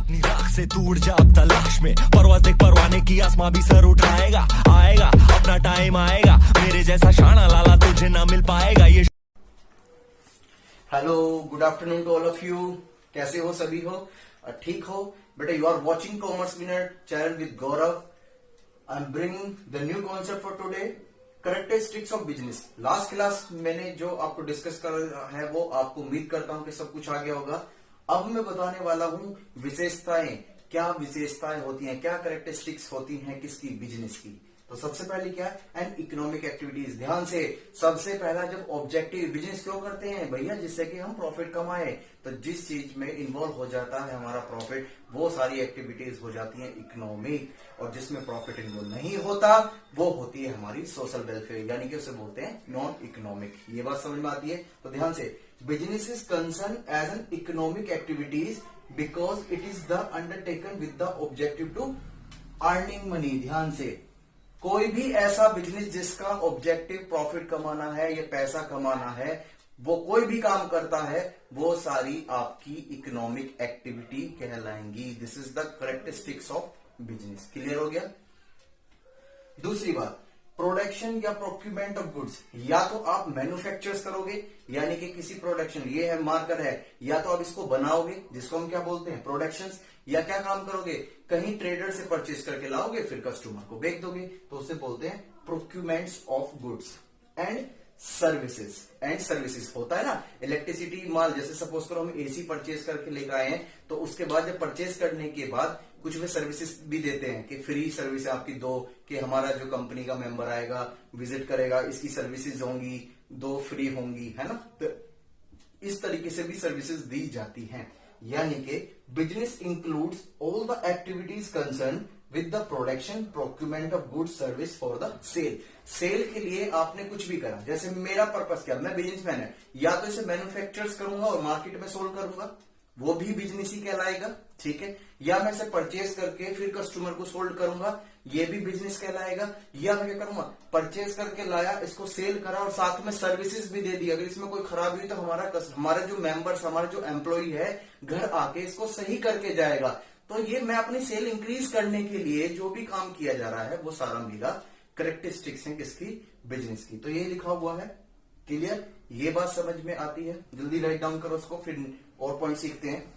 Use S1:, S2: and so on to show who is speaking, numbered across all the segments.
S1: अपनी राख से तू उड़ जा अब तलाश में, परवाज़ देख परवाने की, आसमां भी सर उठाएगा, आएगा अपना टाइम आएगा, मेरे जैसा शाना लाला तुझे ना मिल पाएगा। ये
S2: hello, good afternoon to all of you. कैसे हो? सभी हो? ठीक हो बेटा? You are watching commerce winner channel with Gaurav. I am bringing the new concept for today, characteristics of business. Last class मैंने जो आपको डिस्कस कर है वो आपको उम्मीद करता हूं कि सब कुछ आ गया होगा। अब मैं बताने वाला हूं विशेषताएं, क्या विशेषताएं होती हैं, क्या कैरेक्टरिस्टिक्स होती हैं किसकी? बिजनेस की। तो सबसे पहले क्या है? And economic activities. ध्यान से, सबसे पहला जब ऑब्जेक्टिव, बिजनेस क्यों करते हैं भैया? जिससे कि हम प्रॉफिट कमाए। तो जिस चीज में इन्वॉल्व हो जाता है हमारा प्रॉफिट, वो सारी एक्टिविटीज हो जाती हैं इकोनॉमिक, और जिसमें प्रॉफिट इन्वॉल्व नहीं होता वो होती है हमारी सोशल वेलफेयर, यानी कि उसे बोलते हैं नॉन इकोनॉमिक। ये बात समझ में आती है? तो ध्यान से, business is concern as an economic activities because it is the undertaken with the objective to earning money. ध्यान से, कोई भी ऐसा बिजनेस जिसका ऑब्जेक्टिव प्रॉफिट कमाना है या पैसा कमाना है, वो कोई भी काम करता है, वो सारी आपकी इकोनॉमिक एक्टिविटी कहलाएंगी। This is the characteristics of business. Clear हो गया? दूसरी बात, प्रोडक्शन या प्रोक्यूरमेंट ऑफ गुड्स। या तो आप मैन्युफैक्चर्स करोगे, यानी कि किसी प्रोडक्शन, ये है मार्कर है, या तो आप इसको बनाओगे जिसको हम क्या बोलते हैं? प्रोडक्शंस। या क्या काम करोगे? कहीं ट्रेडर से परचेज करके लाओगे, फिर कस्टमर को बेच दोगे, तो उसे बोलते हैं procurements of goods and services. And services होता है ना, इलेक्ट्रिसिटी माल, जैसे सपोज करो हम एसी परचेज करके लेकर आए हैं, तो उसके बाद जब परचेज करने के बाद कुछ वे सर्विसेज भी देते हैं कि फ्री सर्विस आपकी दो, कि हमारा जो कंपनी का मेंबर आएगा विजिट करेगा, इसकी सर्विसेज होंगी, दो फ्री होंगी, है ना। तो इस तरीके से भी सर्विसेज दी जाती हैं। यानी कि business includes all the activities concern with the production, procurement of goods, service for the sale. Sale के लिए आपने कुछ भी करा, जैसे मेरा पर्पस क्या, मैं बिजनेसमैन है, या तो इसे मैन्युफैक्चर्स करूंगा और मार्केट में सोल्व करूंगा, वो भी बिजनेस ही कहलाएगा, ठीक है। या मैं इसे परचेज करके फिर कस्टमर को सोल्ड करूंगा, ये भी बिजनेस कहलाएगा। या मैं क्या करूंगा, परचेज करके लाया, इसको सेल करा और साथ में सर्विसेज भी दे दी। अगर इसमें कोई खराबी हुई तो हमारा जो मेंबर्स, हमारा जो एम्प्लॉय है, घर आके इसको सही करके जाएगा। तो ये मैं अपनी सेल इंक्रीज करने के लिए जो भी काम किया जा रहा है, वो सारा मेरा कैरेक्टरिस्टिक्स है किसकी? बिजनेस की। तो ये लिखा हुआ है। क्लियर? ये बात समझ में आती है? जल्दी राइट डाउन करो उसको, फिर और पॉइंट सीखते हैं।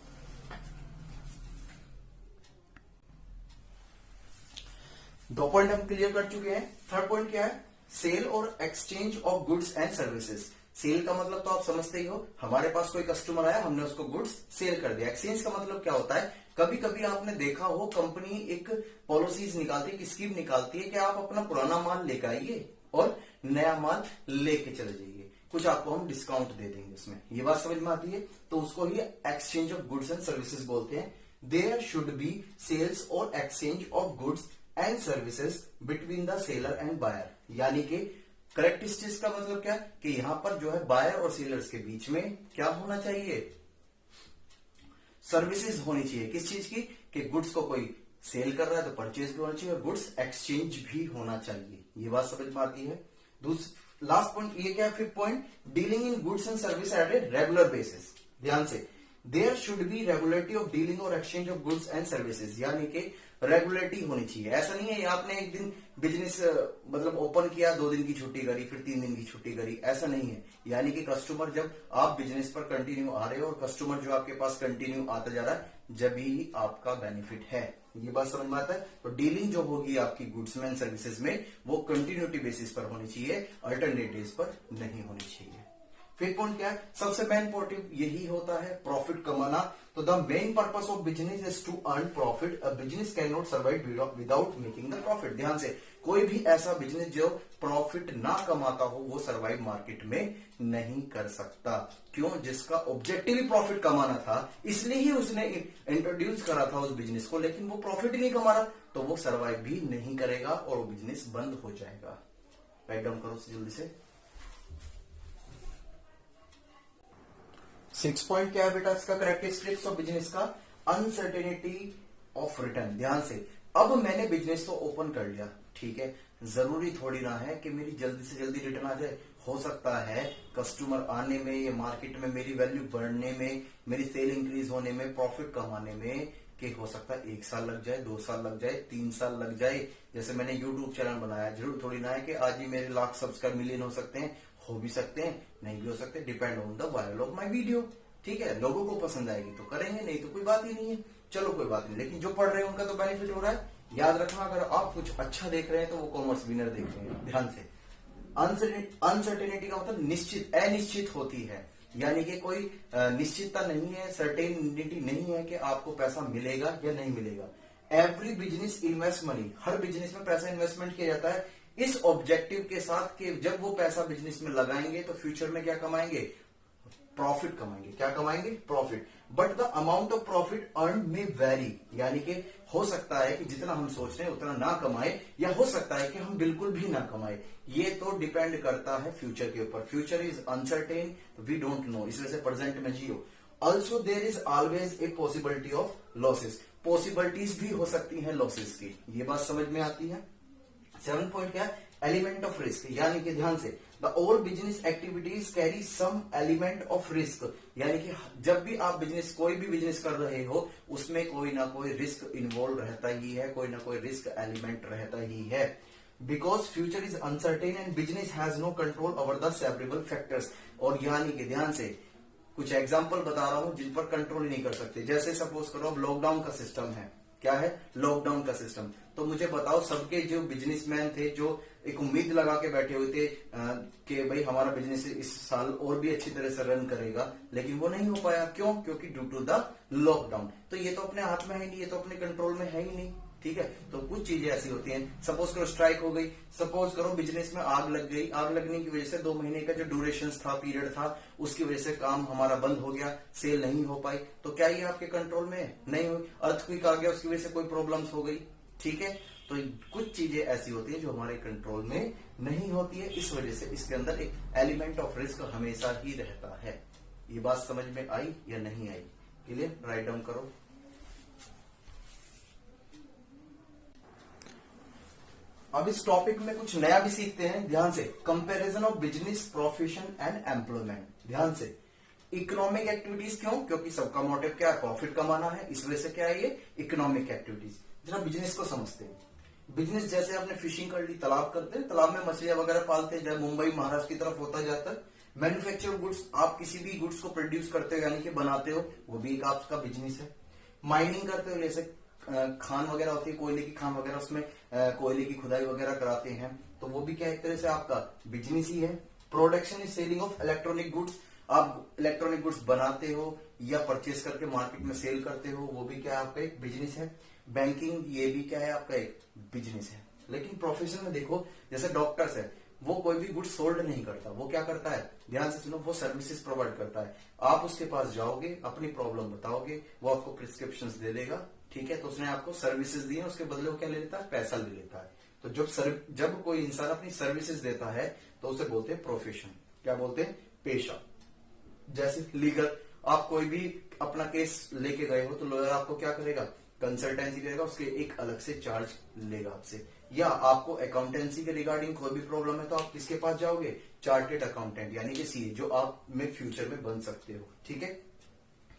S2: दो पॉइंट हम क्लियर कर चुके हैं। थर्ड पॉइंट क्या है? सेल और exchange of goods and services. Sale का मतलब तो आप समझते ही हो, हमारे पास कोई कस्टमर आया, हमने उसको गुड्स सेल कर दिया। एक्सचेंज का मतलब क्या होता है? कभी कभी आपने देखा हो, कंपनी एक पॉलिसीज निकालती है, एक स्कीम निकालती है कि आप अपना पुराना माल लेकर आइए और नया माल लेके चले जाइए, कुछ आपको हम डिस्काउंट दे देंगे उसमें। ये बात समझ में आती है? तो उसको ही exchange of goods and services बोलते हैं। देयर शुड बी सेल्स और exchange of goods and services between the seller and buyer. यानी कि कैरेक्टरिस्टिक्स का मतलब क्या कि यहां पर जो है बायर और सेलर्स के बीच में क्या होना चाहिए? सर्विसेज होनी चाहिए। किस चीज की? कि गुड्स को कोई सेल कर रहा है तो परचेज भी होना चाहिए और गुड्स एक्सचेंज भी होना चाहिए। ये बात समझ में आती है? लास्ट पॉइंट ये क्या है? Fifth point, dealing in goods and service at a regular basis. ध्यान से, there should be regularity of dealing और exchange of goods and services. यानी कि रेगुलरिटी होनी चाहिए। ऐसा नहीं है आपने एक दिन बिजनेस मतलब ओपन किया, 2 दिन की छुट्टी करी, फिर 3 दिन की छुट्टी करी, ऐसा नहीं है। यानी कि कस्टमर, जब आप बिजनेस पर कंटिन्यू आ रहे हो और कस्टमर जो आपके पास कंटिन्यू आता जा रहा है, जब ही आपका बेनिफिट है। ये बात समझ में आता है? तो डीलिंग जो होगी आपकी गुड्स में सर्विसेज में, वो कंटिन्यूटी बेसिस पर होनी चाहिए, अल्टरनेट डेज पर नहीं होनी चाहिए। फिफ्थ पॉइंट क्या है? सबसे मेन मोटिव यही होता है, प्रॉफिट कमाना। तो the main purpose of business is to earn profit. A business can not survive without making the profit. ध्यान से, कोई भी ऐसा बिजनेस जो प्रॉफिट ना कमाता हो, वो सर्वाइव मार्केट में नहीं कर सकता। क्यों? जिसका ऑब्जेक्टिव ही प्रॉफिट कमाना था, इसलिए ही उसने इंट्रोड्यूस करा था उस बिजनेस को, लेकिन वो प्रॉफिट ही नहीं कमा रहा, तो वो सर्वाइव भी नहीं करेगा और वो बिजनेस बंद हो जाएगा। राइट डाउन करो जल्दी से। 6 पॉइंट क्या है बेटा इसका? कैरेक्टरिस्टिक्स ऑफ बिजनेस का, अनसर्टेनिटी ऑफ रिटर्न। ध्यान से, अब मैंने बिजनेस तो ओपन कर लिया, ठीक है, जरूरी थोड़ी ना है कि मेरी जल्दी से जल्दी रिटर्न आ जाए। हो सकता है कस्टमर आने में या मार्केट में मेरी वैल्यू बढ़ने में, मेरी सेल इंक्रीज होने में, प्रॉफिट कमाने में कि हो सकता है 1 साल लग जाए, 2 साल लग जाए, 3 साल लग जाए। जैसे मैंने यूट्यूब चैनल बनाया, जरूर थोड़ी ना है कि आज ही मेरे लाख सब्सक्राइब मिलियन हो सकते हैं, हो भी सकते हैं, नहीं भी हो सकते, depend on the viral of my video. ठीक है, लोगों को पसंद आएगी तो करेंगे, नहीं तो कोई बात ही नहीं है, चलो कोई बात नहीं। लेकिन जो पढ़ रहे हैं उनका तो बेनिफिट हो रहा है। याद रखना, अगर आप कुछ अच्छा देख रहे हैं तो वो कॉमर्स विनर देख रहे हैं, ध्यान से। अनसर्टेनिटी का मतलब निश्चित, अनिश्चित होती है, यानी कि कोई निश्चितता नहीं है, सर्टेनिटी नहीं है कि आपको पैसा मिलेगा या नहीं मिलेगा। एवरी बिजनेस इन्वेस्ट मनी, हर बिजनेस में पैसा इन्वेस्टमेंट किया जाता है इस ऑब्जेक्टिव के साथ कि जब वो पैसा बिजनेस में लगाएंगे तो फ्यूचर में क्या कमाएंगे, प्रॉफिट कमाएंगे। क्या कमाएंगे, profit. But the amount of profit earn में वेरी, यानी कि हो सकता है कि जितना हम सोच रहे हैं उतना ना कमाए, या हो सकता है कि हम बिल्कुल भी ना कमाए। ये तो डिपेंड करता है फ्यूचर के ऊपर। Future is uncertain, we don't know, इस वजह से प्रेजेंट में जियो। Also there is always a possibility of losses, possibilities भी हो सकती है लॉसेस की। ये बात समझ में आती है। 7 पॉइंट क्या है, एलिमेंट ऑफ रिस्क, यानी कि ध्यान से, the all business activities carry some element of risk, यानी कि जब भी आप बिजनेस, कोई भी बिजनेस कर रहे हो उसमें कोई ना कोई रिस्क इन्वॉल्व रहता ही है, कोई ना कोई रिस्क एलिमेंट रहता ही है। Because future is uncertain and business has no control over the several factors, और यानी कि ध्यान से कुछ एग्जाम्पल बता रहा हूं जिन पर कंट्रोल ही नहीं कर सकते। जैसे सपोज करो अब लॉकडाउन का सिस्टम है, क्या है, लॉकडाउन का सिस्टम। तो मुझे बताओ, सबके जो बिजनेसमैन थे जो एक उम्मीद लगा के बैठे हुए थे कि भाई हमारा बिजनेस इस साल और भी अच्छी तरह से रन करेगा, लेकिन वो नहीं हो पाया। क्यों? क्योंकि ड्यू टू द लॉकडाउन। तो ये तो अपने हाथ में है नहीं, ये तो अपने कंट्रोल में है ही नहीं। ठीक है, तो कुछ चीजें ऐसी होती हैं। सपोज करो स्ट्राइक हो गई, सपोज करो बिजनेस में आग लग गई, आग लगने की वजह से 2 महीने का जो ड्यूरेशन था, पीरियड था, उसकी वजह से काम हमारा बंद हो गया, सेल नहीं हो पाई, तो क्या ये आपके कंट्रोल में नहीं हुई? अर्थक्वेक आ गया, उसकी वजह से कोई प्रॉब्लम्स हो गई। ठीक है, तो कुछ चीजें ऐसी होती है जो हमारे कंट्रोल में नहीं होती है, इस वजह से इसके अंदर एक एलिमेंट ऑफ रिस्क हमेशा ही रहता है। ये बात समझ में आई या नहीं आई? क्लियर? राइट डाउन करो। अब इस टॉपिक में कुछ नया भी सीखते हैं, ध्यान से। Comparison of business, profession and employment. ध्यान से, इकोनॉमिक एक्टिविटीज क्यों? क्योंकि सबका मोटिव क्या है, प्रॉफिट कमाना है, इस वजह से क्या है ये इकोनॉमिक एक्टिविटीज। जरा बिजनेस को समझते हैं। बिजनेस जैसे आपने फिशिंग कर ली, तालाब करते हैं, तालाब में मछलियां वगैरह पालते हैं, जब मुंबई महाराष्ट्र की तरफ होता जाता है। मैन्युफैक्चर गुड्स, आप किसी भी गुड्स को प्रोड्यूस करते हो यानी कि बनाते हो, वो भी एक आपका बिजनेस है। माइनिंग करते हो, जैसे खान वगैरह होती है, कोयले की खान वगैरह, उसमें कोयले की खुदाई वगैरह कराते हैं, तो वो भी क्या एक तरह से आपका बिजनेस ही है। Production is selling of electronic goods, आप इलेक्ट्रॉनिक गुड्स बनाते हो या परचेज करके मार्केट में सेल करते हो, वो भी क्या आपका एक बिजनेस है। बैंकिंग, ये भी क्या है आपका एक बिजनेस है। लेकिन प्रोफेशन में देखो, जैसे डॉक्टर्स है, वो कोई भी गुड्स सोल्ड नहीं करता, वो क्या करता है, ध्यान से सुनो, वो सर्विसेज प्रोवाइड करता है। आप उसके पास जाओगे, अपनी प्रॉब्लम बताओगे, वो आपको प्रिस्क्रिप्शंस दे देगा। ठीक है, तो उसने आपको सर्विसेज दी है, उसके बदले वो क्या ले लेता है, पैसा ले लेता है। तो जब कोई इंसान अपनी सर्विसेज देता है तो उसे बोलते हैं प्रोफेशन। क्या बोलते हैं? पेशा। जैसे लीगल, आप कोई भी अपना केस लेके गए हो तो लॉयर आपको क्या करेगा, कंसल्टेंसी करेगा, उसके एक अलग से चार्ज लेगा आपसे। या आपको अकाउंटेंसी के रिगार्डिंग कोई भी प्रॉब्लम है तो आप किसके पास जाओगे, चार्टेड अकाउंटेंट यानी कि सीए, जो आप में फ्यूचर में बन सकते हो। ठीक है,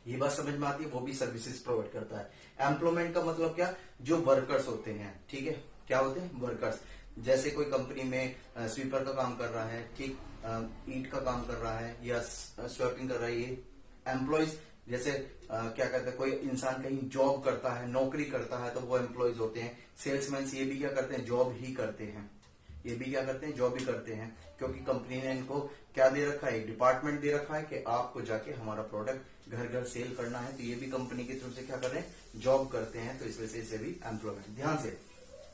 S2: ये बात समझ में आती है, वो भी सर्विसेज प्रोवाइड करता है। एम्प्लॉयमेंट का मतलब क्या, जो वर्कर्स होते हैं। ठीक है, क्या होते हैं, वर्कर्स। जैसे कोई कंपनी में स्वीपर का काम कर रहा है, ठीक, ईंट का काम कर रहा है या स्वेपिंग कर रहा है, ये एम्प्लॉयज। जैसे क्या कहते हैं, कोई इंसान कहीं जॉब करता है, नौकरी करता है, तो वो एम्प्लॉयज होते हैं। सेल्समैन, ये भी क्या करते हैं, जॉब ही करते हैं, ये भी क्या करते हैं, जॉब ही करते हैं, क्योंकि कंपनी ने इनको क्या दे रखा है, एक डिपार्टमेंट दे रखा है कि आपको जाके हमारा प्रोडक्ट घर घर सेल करना है, तो ये भी कंपनी की तरफ से क्या कर रहे हैं, जॉब करते हैं, तो इस वजह से इसे भी एम्प्लॉयमेंट। ध्यान से,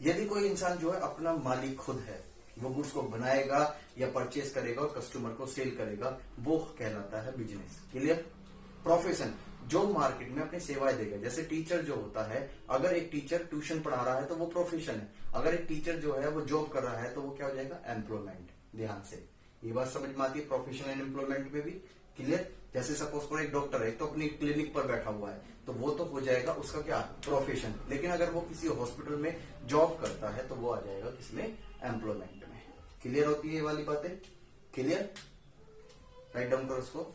S2: यदि कोई इंसान जो है अपना मालिक खुद है, वो गुड्स को बनाएगा या परचेज करेगा और कस्टमर को सेल करेगा, वो कहलाता है बिजनेस। क्लियर? प्रोफेशन, जो मार्केट में अपनी सेवाएं देगा। जैसे टीचर जो होता है, अगर एक टीचर ट्यूशन पढ़ा रहा है तो वो प्रोफेशन है। अगर एक टीचर जो है वो जॉब कर रहा है तो वो क्या हो जाएगा, एम्प्लॉयमेंट। ध्यान से, ये बात समझ में आती है प्रोफेशन एंड एम्प्लॉयमेंट में भी। क्लियर? जैसे सपोज करो एक डॉक्टर है, तो अपनी क्लिनिक पर बैठा हुआ है, तो वो तो हो जाएगा उसका क्या, प्रोफेशन। लेकिन अगर वो किसी हॉस्पिटल में जॉब करता है तो वो आ जाएगा किसमें, एम्प्लॉयमेंट में। क्लियर होती है ये वाली बातें? क्लियर? राइट डाउन करो उसको।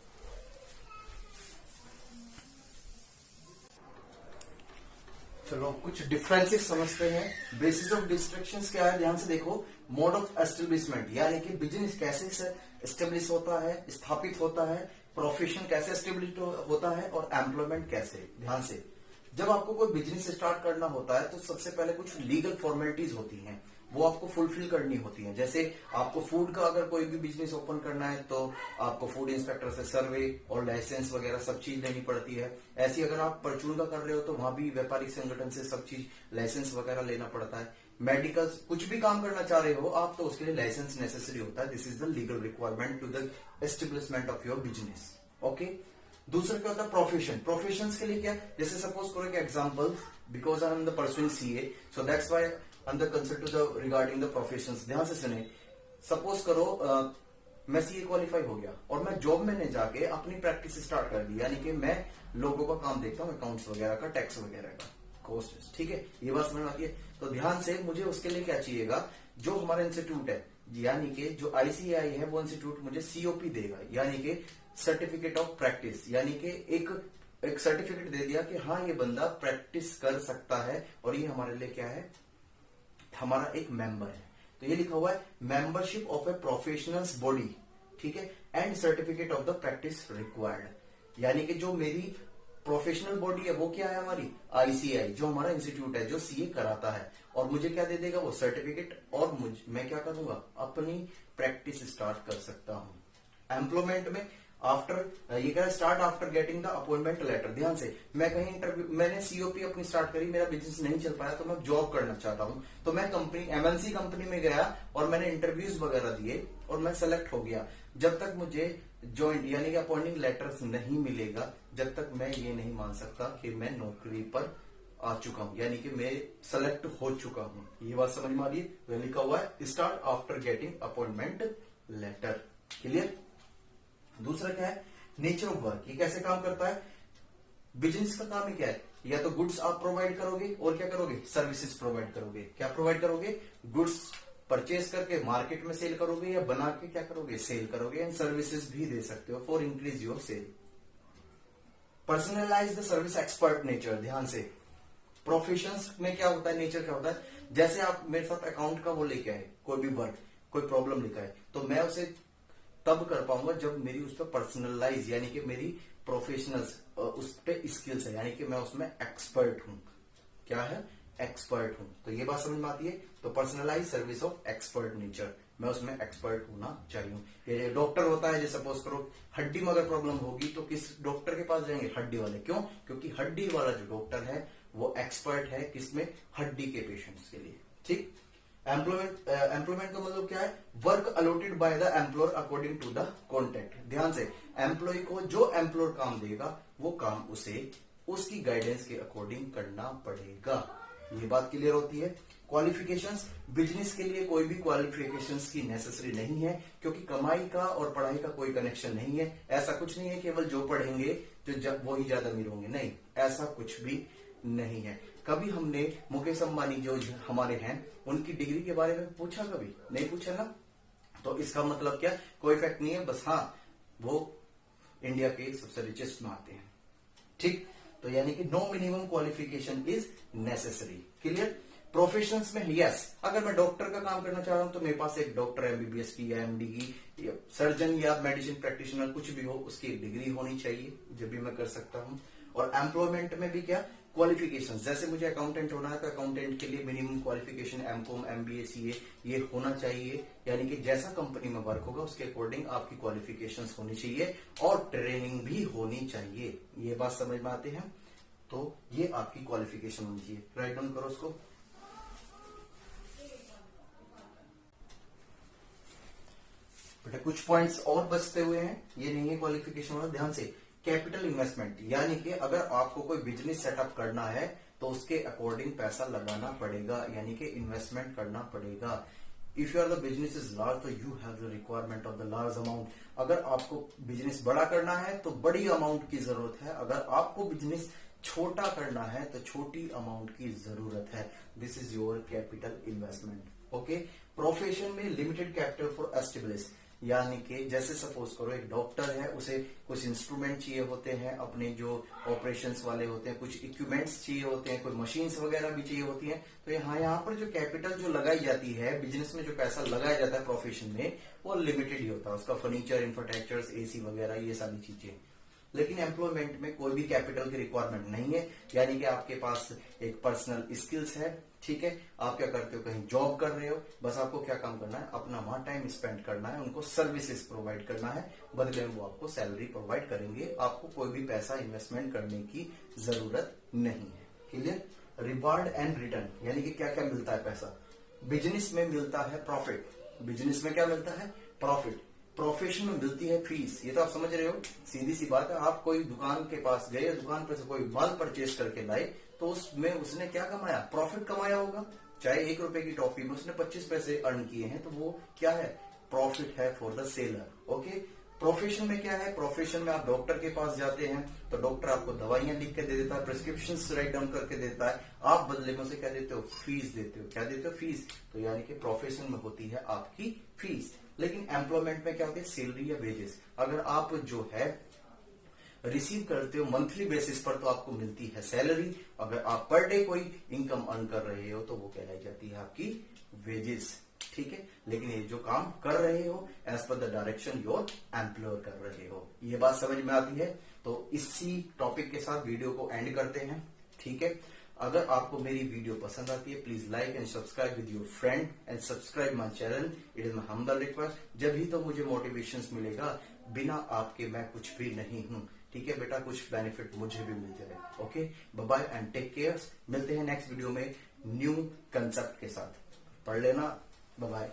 S2: चलो कुछ डिफरेंसेस समझते हैं। बेसिस ऑफ डिस्ट्रक्शंस क्या है, ध्यान से देखो। मोड ऑफ एस्टेब्लिशमेंट यानी कि बिजनेस कैसे एस्टेब्लिश होता है, स्थापित होता है, प्रोफेशन कैसे एस्टेब्लिश होता है, और एम्प्लॉयमेंट कैसे। ध्यान से, जब आपको कोई बिजनेस स्टार्ट करना होता है तो सबसे पहले कुछ लीगल फॉर्मेलिटीज होती हैं, वो आपको फुलफिल करनी होती हैं। जैसे आपको फूड का अगर कोई भी बिजनेस ओपन करना है तो आपको फूड इंस्पेक्टर से सर्वे और लाइसेंस वगैरह सब चीज लेनी पड़ती है। ऐसी अगर आप परचून का कर रहे हो तो वहां भी व्यापारिक संगठन से सब चीज लाइसेंस वगैरह लेना पड़ता है। मेडिकल कुछ भी काम करना चाह रहे हो आप तो उसके लिए लाइसेंस नेसेसरी होता है। This is the legal requirement to the establishment of your business. Okay, दूसरा क्या होता है प्रोफेशन। प्रोफेशंस के लिए क्या, जैसे सपोज करो कि example, because I am the pursuing CA so that's why I am the concern to the regarding the professions. ध्यान से सुने, सपोज करो मैं सीए क्वालिफाई हो गया और मैं जॉब में जाके अपनी प्रैक्टिस स्टार्ट कर दी, यानी कि मैं लोगों का काम देखता हूँ, अकाउंट्स वगैरह का, टैक्स वगैरह का, कॉस्ट। ठीक है, ये बात समझ में आती है। तो ध्यान से, मुझे उसके लिए क्या चाहिएगा, जो हमारा इंस्टीट्यूट है यानी कि जो आईसीआई है वो इंस्टीट्यूट मुझे सीओपी देगा, यानी कि सर्टिफिकेट ऑफ प्रैक्टिस, यानी कि एक सर्टिफिकेट दे दिया कि हाँ ये बंदा प्रैक्टिस कर सकता है और ये हमारे लिए क्या है, हमारा एक मेंबर है। तो ये लिखा हुआ है membership of A professionals body, ठीक है, and certificate of the practice required, यानी कि जो मेरी प्रोफेशनल बॉडी है वो क्या है, हमारी आईसीआई, जो हमारा इंस्टीट्यूट है जो सीए कराता है, और मुझे क्या दे देगा वो सर्टिफिकेट, और मैं क्या करूंगा, अपनी प्रैक्टिस स्टार्ट कर सकता हूं। एम्प्लॉयमेंट में आफ्टर, ये कह start after getting the appointment letter. ध्यान से, मैं कहीं इंटरव्यू, मैंने सीओपी अपनी स्टार्ट करी, मेरा बिजनेस नहीं चल पाया तो मैं जॉब करना चाहता हूं, तो मैं कंपनी एमएनसी कंपनी में गया और मैंने इंटरव्यूज वगैरह दिए और मैं सेलेक्ट हो गया। जब तक मुझे ज्वाइंट यानी कि अपॉइंटिंग लेटर नहीं मिलेगा, जब तक मैं ये नहीं मान सकता कि मैं नौकरी पर आ चुका हूं, यानी कि मैं सेलेक्ट हो चुका हूं। ये बात समझ में आ रही है। लिखा हुआ है start after getting appointment letter. Clear. दूसरा क्या है, नेचर ऑफ वर्क। ये कैसे काम करता है, बिजनेस का काम ही क्या है, या तो गुड्स आप प्रोवाइड करोगे और क्या करोगे, सर्विसेज प्रोवाइड करोगे। क्या प्रोवाइड करोगे, गुड्स परचेज करके मार्केट में सेल करोगे, या बना के क्या करोगे, सेल करोगे, एंड सर्विसेज भी दे सकते हो for increase your sale. Personalise the service expert nature. ध्यान से, प्रोफेशंस में क्या होता है, नेचर क्या होता है, जैसे आप मेरे साथ अकाउंट का वो लेके आए, कोई भी वर्क, कोई प्रॉब्लम लिखा है, तो मैं उसे तब कर पाऊंगा जब मेरी उस पर पर्सनलाइज यानी कि मेरी प्रोफेशनल्स उस पर स्किल्स है, यानी कि मैं उसमें एक्सपर्ट हूं। क्या है, एक्सपर्ट हूं। तो ये बात समझ में आती है। तो personalise service of expert nature, मैं उसमें एक्सपर्ट होना चाहिए। ये डॉक्टर होता है, जैसे सपोज करो हड्डी में अगर प्रॉब्लम होगी तो किस डॉक्टर के पास जाएंगे, हड्डी वाले। क्यों, क्योंकि हड्डी वाला जो डॉक्टर है वो एक्सपर्ट है किसमें, हड्डी के पेशेंट्स के लिए। ठीक। एम्प्लॉयमेंट का मतलब क्या है, work allotted by the employer according to the contract. ध्यान से, एम्प्लॉय को जो एम्प्लॉयर काम देगा वो काम उसे उसकी गाइडेंस के अकॉर्डिंग करना पड़ेगा। ये बात क्लियर होती है। क्वालिफिकेशंस, बिजनेस के लिए कोई भी क्वालिफिकेशंस की नेसेसरी नहीं है, क्योंकि कमाई का और पढ़ाई का कोई कनेक्शन नहीं है। ऐसा कुछ नहीं है केवल जो पढ़ेंगे जो वही ज्यादा अमीर होंगे, नहीं, ऐसा कुछ भी नहीं है। कभी हमने मुकेश अंबानी जो हमारे हैं उनकी डिग्री के बारे में पूछा, कभी नहीं पूछा ना, तो इसका मतलब क्या, कोई फैक्ट नहीं है, बस हाँ वो इंडिया के सबसे रिचेस्ट में आते हैं। ठीक। तो यानी कि no minimum qualification is necessary. Clear. Professions में यस, अगर मैं डॉक्टर का काम करना चाह रहा हूं तो मेरे पास एक डॉक्टर एमबीबीएस की या एमडी की, सर्जन या मेडिसिन प्रैक्टिशनर कुछ भी हो, उसकी एक डिग्री होनी चाहिए, जब भी मैं कर सकता हूं। और एम्प्लॉयमेंट में भी क्या, क्वालिफिकेशन, जैसे मुझे अकाउंटेंट होना है तो अकाउंटेंट के लिए minimum qualification MCom, MBA, CA ये होना चाहिए, यानी कि जैसा कंपनी में वर्क होगा उसके अकॉर्डिंग आपकी क्वालिफिकेशंस होनी चाहिए और ट्रेनिंग भी होनी चाहिए। ये बात समझ में आते हैं। तो ये आपकी क्वालिफिकेशन होनी चाहिए। राइट डाउन करो उसको। बेटा कुछ पॉइंट्स और बचते हुए हैं, ये नहीं है क्वालिफिकेशन वाला। ध्यान से, कैपिटल इन्वेस्टमेंट, यानी कि अगर आपको कोई बिजनेस सेटअप करना है तो उसके अकॉर्डिंग पैसा लगाना पड़ेगा, यानी कि इन्वेस्टमेंट करना पड़ेगा। If you are the business is large तो you have the requirement of the large amount. अगर आपको बिजनेस बड़ा करना है तो बड़ी अमाउंट की जरूरत है, अगर आपको बिजनेस छोटा करना है तो छोटी अमाउंट की जरूरत है। This is your capital investment. Okay. Profession में लिमिटेड कैपिटल फॉर एस्टेब्लिश, यानी कि जैसे सपोज करो एक डॉक्टर है, उसे कुछ इंस्ट्रूमेंट चाहिए होते हैं, अपने जो ऑपरेशंस वाले होते हैं कुछ इक्विपमेंट्स चाहिए होते हैं, कोई मशीन्स वगैरह भी चाहिए होती हैं। तो यहाँ पर जो कैपिटल जो लगाई जाती है बिजनेस में, जो पैसा लगाया जाता है प्रोफेशन में, वो लिमिटेड ही होता है। उसका फर्नीचर, इंफ्रास्ट्रक्चर, एसी वगैरह ये सारी चीजें। लेकिन एम्प्लॉयमेंट में कोई भी कैपिटल की रिक्वायरमेंट नहीं है, यानी कि आपके पास एक पर्सनल स्किल्स है, ठीक है। आप क्या करते हो, कहीं जॉब कर रहे हो, बस आपको क्या काम करना है, अपना वहां टाइम स्पेंड करना है, उनको सर्विसेज प्रोवाइड करना है, बदले में वो आपको सैलरी प्रोवाइड करेंगे। आपको कोई भी पैसा इन्वेस्टमेंट करने की जरूरत नहीं है। क्लियर? रिवार्ड एंड रिटर्न, यानी कि क्या क्या मिलता है पैसा। बिजनेस में मिलता है प्रॉफिट। बिजनेस में क्या मिलता है? प्रॉफिट। प्रोफेशन में मिलती है फीस। ये तो आप समझ रहे हो, सीधी सी बात है। आप कोई दुकान के पास गए, दुकान पर से कोई माल परचेज करके लाए, तो उसमें उसने क्या कमाया? प्रॉफिट कमाया होगा। चाहे 1 रुपए की टॉफी में उसने 25 पैसे अर्न किए हैं, तो वो क्या है? प्रॉफिट है for the seller. Okay. Profession में क्या है? प्रोफेशन में आप डॉक्टर के पास जाते हैं तो डॉक्टर आपको दवाइयां लिख के दे देता है, प्रिस्क्रिप्शन राइट डाउन करके देता है, आप बदले में उसे क्या देते हो? फीस देते हो। क्या देते हो? फीस। तो यानी कि प्रोफेशन में होती है आपकी फीस। लेकिन एम्प्लॉयमेंट में क्या होती है? सैलरी या वेजेस। अगर आप जो है रिसीव करते हो मंथली बेसिस पर, तो आपको मिलती है सैलरी। अगर आप पर डे कोई इनकम अर्न कर रहे हो, तो वो कहलाई जाती है आपकी वेजेस। ठीक है। लेकिन ये जो काम कर रहे हो as per the direction your employer कर रहे हो, ये बात समझ में आती है। तो इसी टॉपिक के साथ वीडियो को एंड करते हैं। ठीक है। अगर आपको मेरी वीडियो पसंद आती है, please like and subscribe with your friend and subscribe my channel. It is my humble request. जब ही तो मुझे मोटिवेशन मिलेगा, बिना आपके मैं कुछ भी नहीं हूं। ठीक है बेटा, कुछ बेनिफिट मुझे भी मिलते रहे। Okay, bye bye and take care. मिलते हैं नेक्स्ट वीडियो में न्यू कंसेप्ट के साथ। पढ़ लेना। Bye bye.